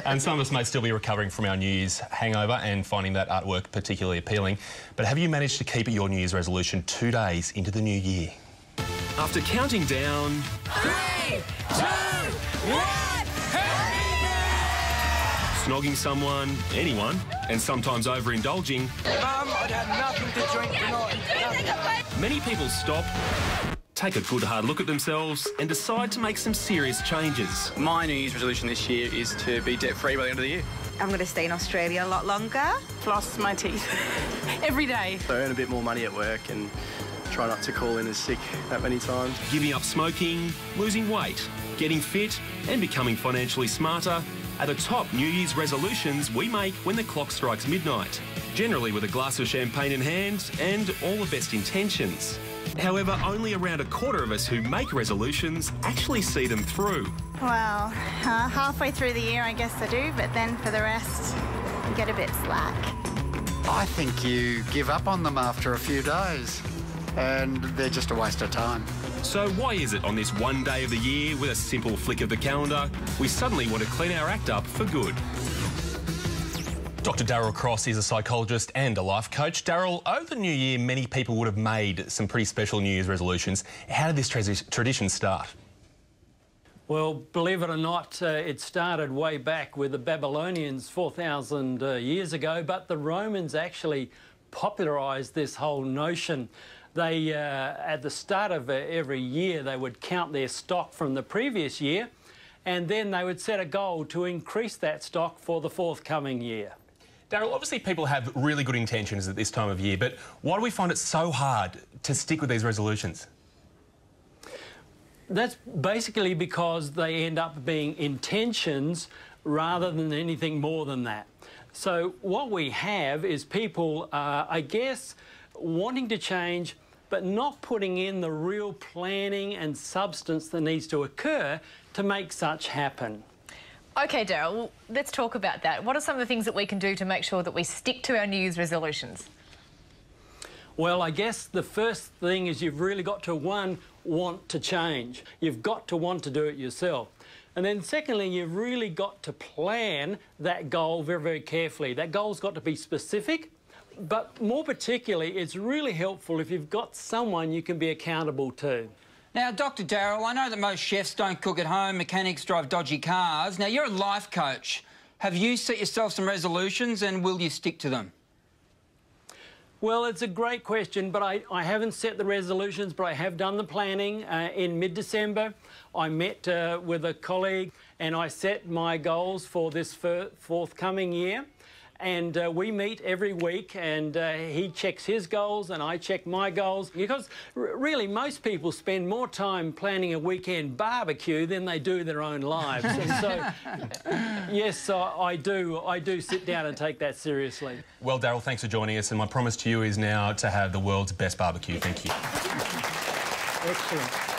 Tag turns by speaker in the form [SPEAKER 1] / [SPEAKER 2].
[SPEAKER 1] And some of us may still be recovering from our New Year's hangover and finding that artwork particularly appealing. But have you managed to keep your New Year's resolution 2 days into the new year?
[SPEAKER 2] After counting down...
[SPEAKER 3] 3, 2, 1...
[SPEAKER 2] Snogging someone, anyone, and sometimes overindulging...
[SPEAKER 4] Mum, I'd had nothing to drink tonight.
[SPEAKER 2] Many people stop, take a good hard look at themselves and decide to make some serious changes.
[SPEAKER 5] My New Year's resolution this year is to be debt-free by the end of the year.
[SPEAKER 6] I'm going to stay in Australia a lot longer.
[SPEAKER 7] Floss my teeth every day.
[SPEAKER 5] So earn a bit more money at work and try not to call in as sick that many times.
[SPEAKER 2] Giving up smoking, losing weight, getting fit and becoming financially smarter are the top New Year's resolutions we make when the clock strikes midnight, generally with a glass of champagne in hand and all the best intentions. However, only around a quarter of us who make resolutions actually see them through.
[SPEAKER 7] Well, halfway through the year I guess I do, but then for the rest, you get a bit slack.
[SPEAKER 8] I think you give up on them after a few days, and they're just a waste of time.
[SPEAKER 2] So why is it on this one day of the year, with a simple flick of the calendar, we suddenly want to clean our act up for good?
[SPEAKER 1] Dr. Darryl Cross is a psychologist and a life coach. Darryl, over the new year, many people would have made some pretty special New Year's resolutions. How did this tradition start?
[SPEAKER 9] Well, believe it or not, it started way back with the Babylonians 4,000 years ago, but the Romans actually popularised this whole notion. They, at the start of every year, they would count their stock from the previous year, and then they would set a goal to increase that stock for the forthcoming year.
[SPEAKER 1] Darryl, obviously people have really good intentions at this time of year, but why do we find it so hard to stick with these resolutions?
[SPEAKER 9] That's basically because they end up being intentions rather than anything more than that. So what we have is people, I guess, wanting to change but not putting in the real planning and substance that needs to occur to make such happen.
[SPEAKER 3] OK, Darryl, let's talk about that. What are some of the things that we can do to make sure that we stick to our New Year's resolutions?
[SPEAKER 9] Well, I guess the first thing is you've really got to, one, want to change. You've got to want to do it yourself. And then secondly, you've really got to plan that goal very, very carefully. That goal's got to be specific, but more particularly, it's really helpful if you've got someone you can be accountable to.
[SPEAKER 10] Now, Dr. Darryl, I know that most chefs don't cook at home, mechanics drive dodgy cars. Now, you're a life coach. Have you set yourself some resolutions and will you stick to them?
[SPEAKER 9] Well, it's a great question, but I haven't set the resolutions, but I have done the planning. In mid-December, I met with a colleague and I set my goals for this forthcoming year. And we meet every week and he checks his goals and I check my goals, because really most people spend more time planning a weekend barbecue than they do their own lives. And so, yes, I do sit down and take that seriously.
[SPEAKER 1] Well, Darryl, thanks for joining us, and my promise to you is now to have the world's best barbecue. Thank you.
[SPEAKER 9] Excellent.